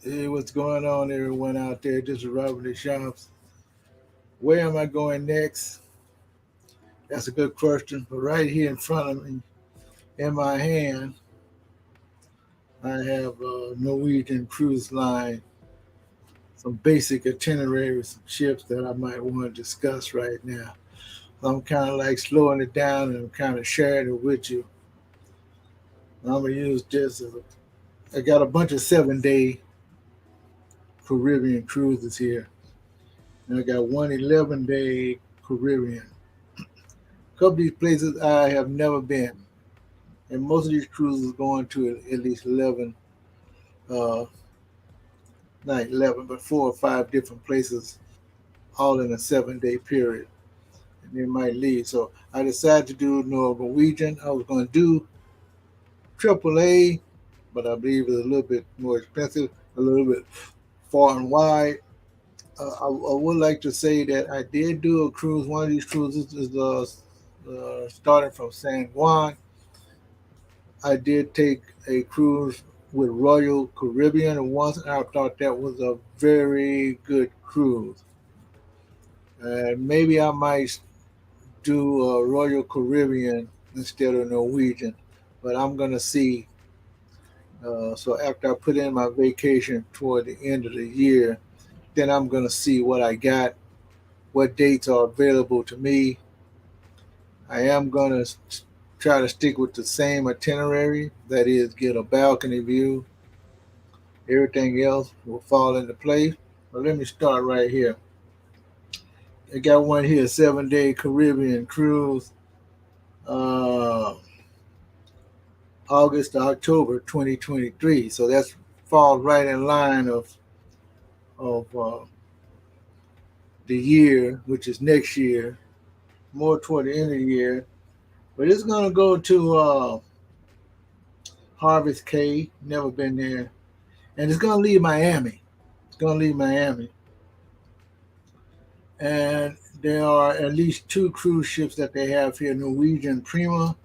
Hey, what's going on, everyone out there? Just arriving at shops. Where am I going next? That's a good question. But right here in front of me, in my hand, I have a Norwegian Cruise Line, some basic itineraries, some ships that I might want to discuss right now. So I'm kind of like slowing it down and I'm kind of sharing it with you. I'm going to use this I got a bunch of 7 day Caribbean cruises here. And I got one 11 day Caribbean. A couple of these places I have never been. And most of these cruises going to at least 11, uh, not 11, but 4 or 5 different places, all in a 7 day period. And they might leave. So I decided to do Norwegian. I was going to do AAA, but I believe it's a little bit more expensive, a little bit far and wide. I would like to say that I did do a cruise. One of these cruises is starting from San Juan. I did take a cruise with Royal Caribbean, and once I thought that was a very good cruise. And maybe I might do Royal Caribbean instead of Norwegian, but I'm gonna see. So after I put in my vacation toward the end of the year, then I'm gonna see what I got, what dates are available to me. I am gonna try to stick with the same itinerary, that is, get a balcony view. Everything else will fall into place. But let me start right here. I got one here, 7 day Caribbean cruise, uh, August to October 2023. So that's falls right in line of the year, which is next year, more toward the end of the year. But it's gonna go to Harvest Cay. Never been there, and it's gonna leave Miami. It's gonna leave Miami, and there are at least 2 cruise ships that they have here: Norwegian Prima.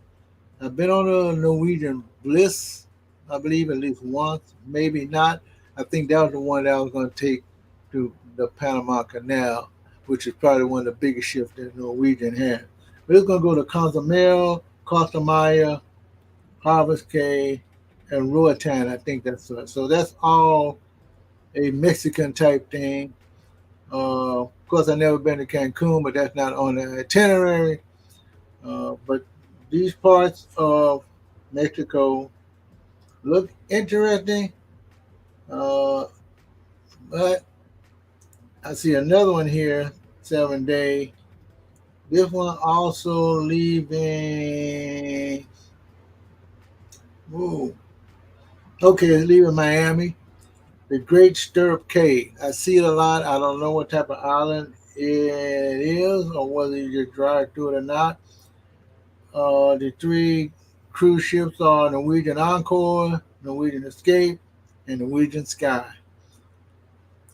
I've been on a Norwegian Bliss, I believe, at least once, maybe not. I think that was the one that I was going to take to the Panama Canal, which is probably one of the biggest ships that Norwegian has. But it's going to go to Cozumel, Costa Maya, Harvest Cay, and Roatan. I think that's so. That's all a Mexican type thing. Of course, I've never been to Cancun, but that's not on the itinerary. But these parts of Mexico look interesting, uh, but I see another one here, 7 day. This one also leaving. Whoa. Okay, it's leaving Miami. The Great Stirrup Cay. I see it a lot. I don't know what type of island it is or whether you just drive through it or not. The 3 cruise ships are Norwegian Encore, Norwegian Escape, and Norwegian Sky.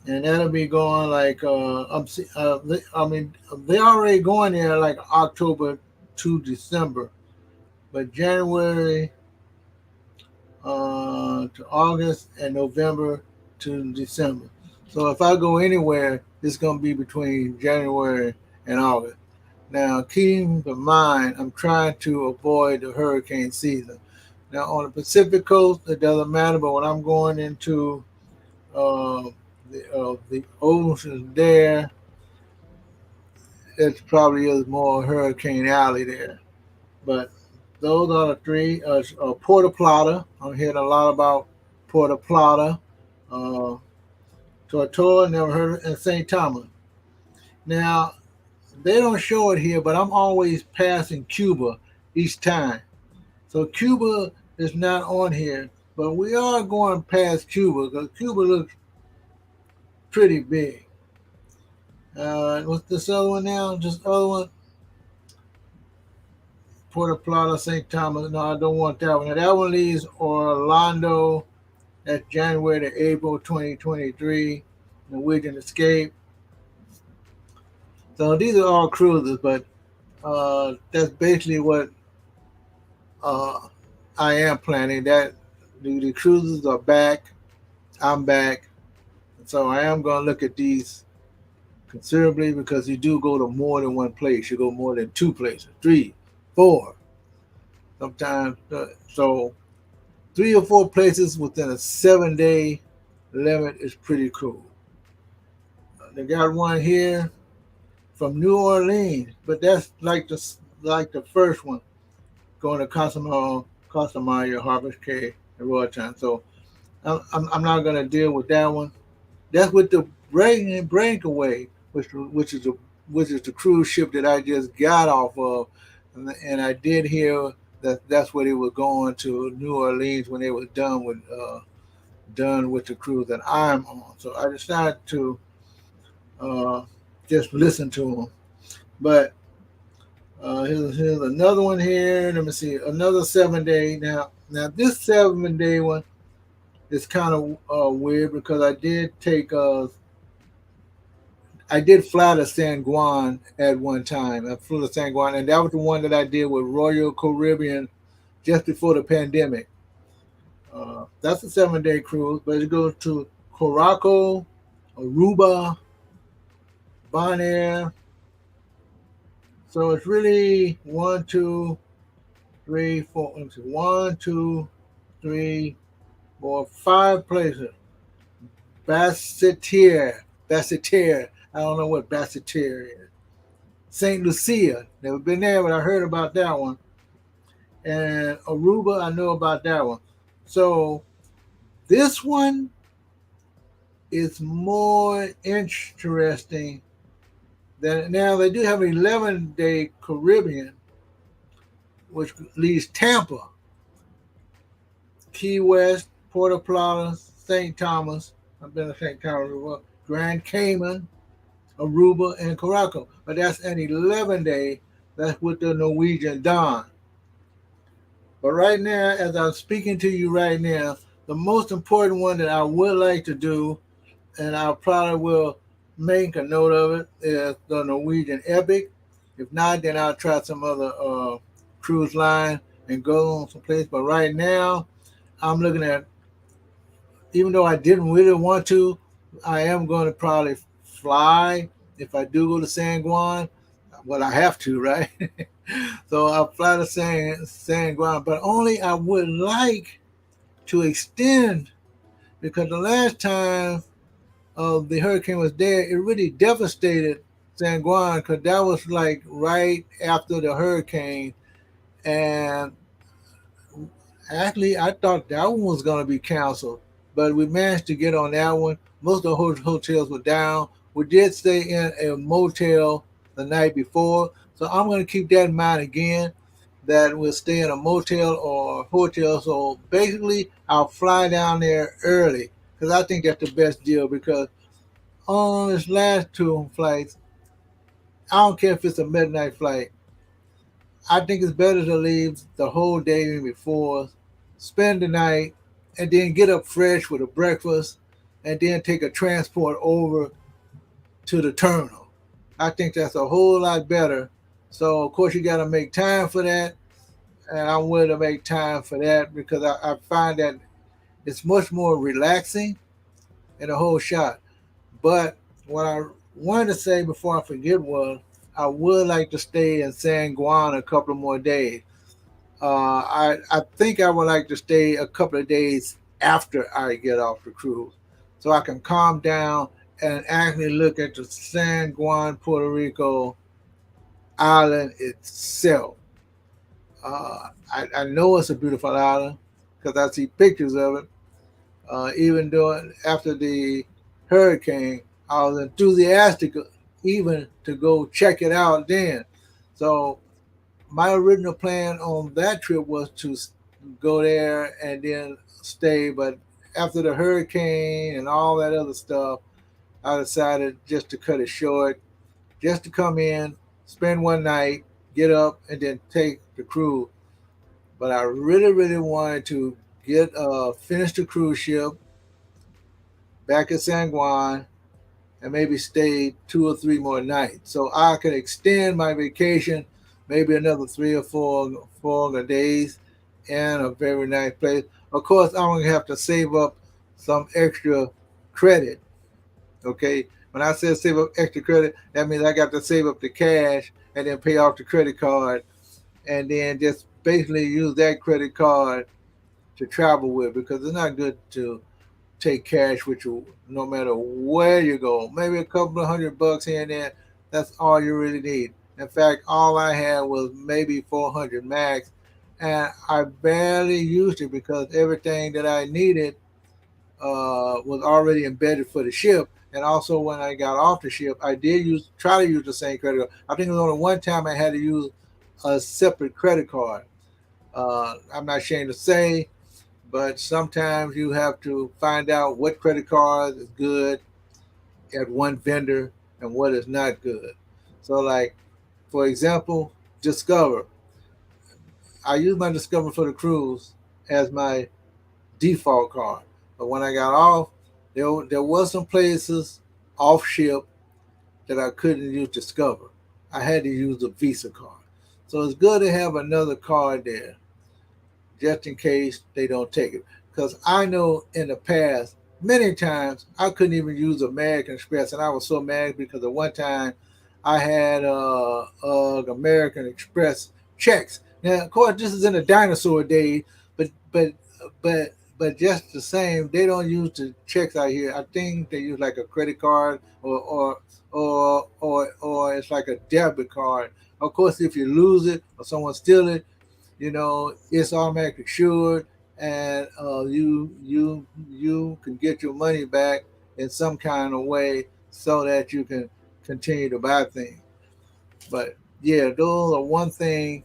And that'll be going like I mean they already going there like October to December, but January to August and November to December. So if I go anywhere, it's going to be between January and August. Now, keep in mind, I'm trying to avoid the hurricane season. Now, on the Pacific coast, it doesn't matter, but when I'm going into uh, the ocean there, it probably is more Hurricane Alley there. But those are the 3. Puerto Plata, I'm hearing a lot about Puerto Plata. Uh, Tortola, never heard of it, and St. Thomas. Now, they don't show it here, but I'm always passing Cuba each time. So Cuba is not on here, but we are going past Cuba because Cuba looks pretty big. What's this other one now? Just other one, Puerto Plata, St. Thomas. No, I don't want that one. Now, that one leaves Orlando. That's January to April 2023. Norwegian Escape. So these are all cruises, but that's basically what uh, I am planning. That the cruises are back. I'm back. So I am going to look at these considerably because you do go to more than one place. You go more than two places, three, four, sometimes. So 3 or 4 places within a 7 day limit is pretty cool. They got one here from New Orleans, but that's like the first one going to Costamare, Harvest Cay, and Royaltown. So I'm not going to deal with that one. That's with the Breakaway, which is the cruise ship that I just got off of, and I did hear that that's where they were going to New Orleans when they were done with the cruise that I'm on. So I decided to uh, just listen to them. But here's another one here. Let me see, another 7 day. Now this 7 day one is kind of weird because I did fly to San Juan at one time. I flew to San Juan, and that was the one that I did with Royal Caribbean just before the pandemic. That's a 7 day cruise, but it goes to Curaçao, Aruba, Bonaire. So it's really one, two, three, four. Let me see, one, two, three, four, 5 places. Basseterre. I don't know what Basseterre is. Saint Lucia. Never been there, but I heard about that one. And Aruba, I know about that one. So this one is more interesting than now. They do have an 11 day Caribbean, which leaves Tampa, Key West, Puerto Plata, St. Thomas. I've been to St. Thomas, Grand Cayman, Aruba, and Curaçao. But that's an 11 day. That's with the Norwegian Dawn. But right now, as I'm speaking to you right now, the most important one that I would like to do, and I probably will make a note of it, is the Norwegian Epic. If not, then I'll try some other cruise line and go on some place. But right now, I'm looking at, even though I didn't really want to, I am going to probably fly if I do go to San Juan. Well, I have to, right? So I'll fly to San Juan, but only I would like to extend because the last time the hurricane was there, it really devastated San Juan because that was like right after the hurricane, and actually I thought that one was going to be canceled, but we managed to get on that one. Most of the hotels were down. We did stay in a motel the night before, so I'm going to keep that in mind again. That we'll stay in a motel or hotel. So basically, I'll fly down there early because I think that's the best deal. Because on this last two flights, I don't care if it's a midnight flight. I think it's better to leave the whole day before, spend the night, and then get up fresh with a breakfast, and then take a transport over to the terminal. I think that's a whole lot better. So of course you got to make time for that, and I'm willing to make time for that because I find that it's much more relaxing in a whole shot. But what I wanted to say before I forget was I would like to stay in San Juan a couple of more days. I think I would like to stay a couple of days after I get off the cruise, so I can calm down and actually look at the San Juan, Puerto Rico island itself. I know it's a beautiful island because I see pictures of it. Even though after the hurricane, I was enthusiastic even to go check it out then. So my original plan on that trip was to go there and then stay, but after the hurricane and all that other stuff, I decided just to cut it short, just to come in, spend one night, get up, and then take the cruise. But I really, really wanted to get finish the cruise ship back at San Juan and maybe stay 2 or 3 more nights so I could extend my vacation, maybe another 3 or 4 days in a very nice place. Of course, I'm gonna have to save up some extra credit Okay, when I said save up extra credit, that means I got to save up the cash and then pay off the credit card, and then just basically use that credit card to travel with, because it's not good to take cash with you no matter where you go. Maybe a couple of $100 here and there. That's all you really need. In fact, all I had was maybe 400 max, and I barely used it because everything that I needed was already embedded for the ship. And also, when I got off the ship, I did try to use the same credit card. I think it was only one time I had to use a separate credit card. I'm not ashamed to say, but sometimes you have to find out what credit card is good at one vendor and what is not good. So, like, for example, Discover. I use my Discover for the cruise as my default card. But when I got off, there was some places off ship that I couldn't use Discover. I had to use the Visa card. So it's good to have another card there just in case they don't take it. Because I know in the past, many times, I couldn't even use American Express, and I was so mad because at one time I had American Express checks. Now, of course, this is in the dinosaur days, but but just the same, they don't use the checks out here. I think they use like a credit card or it's like a debit card. Of course, if you lose it or someone steal it, it's automatically insured, and you can get your money back in some kind of way so that you can continue to buy things. But yeah, those are one thing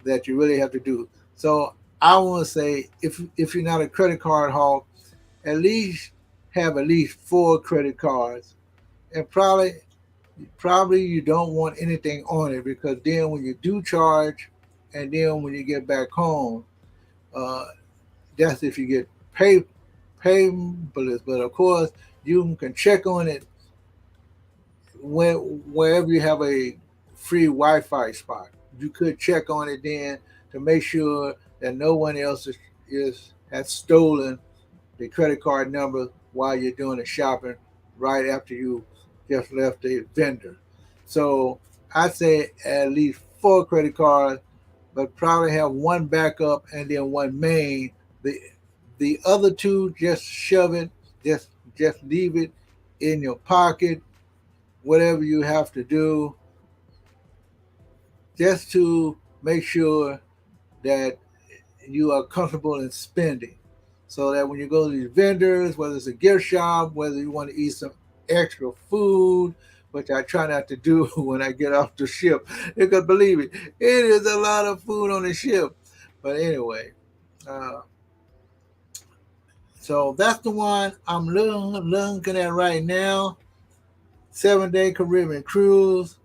that you really have to do. So I want to say, if you're not a credit card hawk, at least have at least four credit cards, and probably you don't want anything on it, because then when you do charge, and then when you get back home, uh, that's if you get paperless. But of course, you can check on it when wherever you have a free Wi-Fi spot. You could check on it then to make sure that no one else is has stolen the credit card number while you're doing the shopping right after you just left the vendor. So I say at least four credit cards, but probably have one backup and then one main. The the other two, just shove it, just just leave it in your pocket, whatever you have to do, just to make sure that you are comfortable in spending. So that when you go to these vendors, whether it's a gift shop, whether you want to eat some extra food, which I try not to do when I get off the ship, because believe me, it is a lot of food on the ship. But anyway, uh, so that's the one I'm looking at right now. 7 day Caribbean cruise.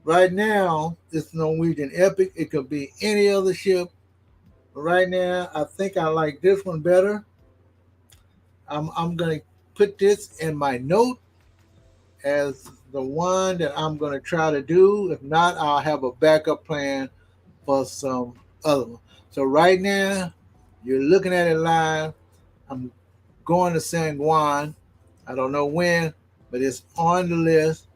Right now, it's Norwegian Epic. It could be any other ship. But right now, I think I like this one better. I'm going to put this in my note as the one that I'm going to try to do. If not, I'll have a backup plan for some other one. So right now, you're looking at it live. I'm going to San Juan. I don't know when, but it's on the list.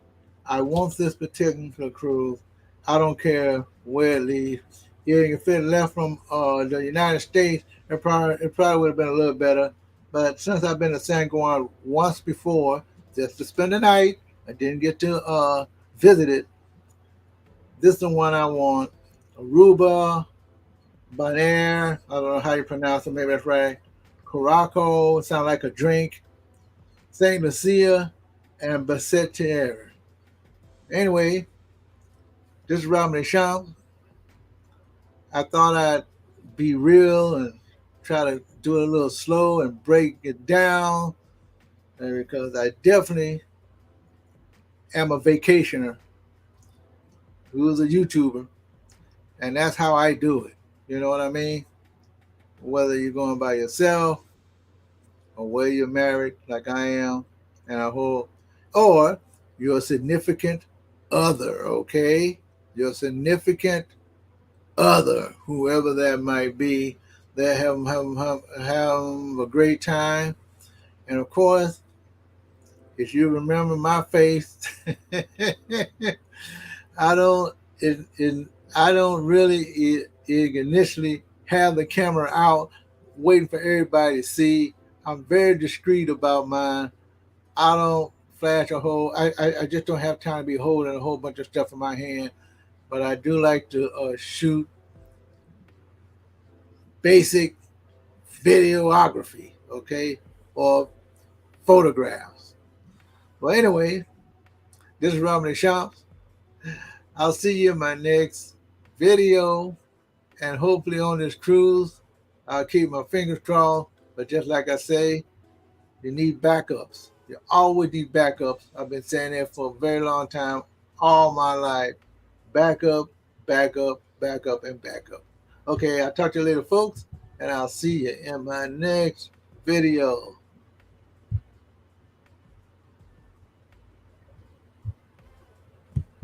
I want this particular cruise. I don't care where it leaves. Yeah, if it left from the United States, it probably would have been a little better. But since I've been to San Juan once before, just to spend the night, I didn't get to visit it. This is the one I want. Aruba, Bonaire, I don't know how you pronounce it, maybe that's right. Caraco, sound like a drink. St. Lucia, and Basseterre. Anyway, this is Robin Deschamps. I thought I'd be real and try to do it a little slow and break it down, because I definitely am a vacationer who's a YouTuber, and that's how I do it. You know what I mean? Whether you're going by yourself or whether you're married like I am, and a whole, or you're a significant other, okay? Your significant other, whoever that might be, they have a great time. And of course, If you remember my face, I don't. I don't really initially have the camera out, waiting for everybody to see. I'm very discreet about mine. I don't flash a whole. I just don't have time to be holding a whole bunch of stuff in my hand. But I do like to shoot basic videography, okay, or photographs. Well, anyway, this is Robin the Shops. I'll see you in my next video, and hopefully on this cruise, I'll keep my fingers crossed. But just like I say, you need backups. You always need backups. I've been saying that for a very long time, all my life. Backup, backup, backup, and backup. Okay, I'll talk to you later, folks, and I'll see you in my next video.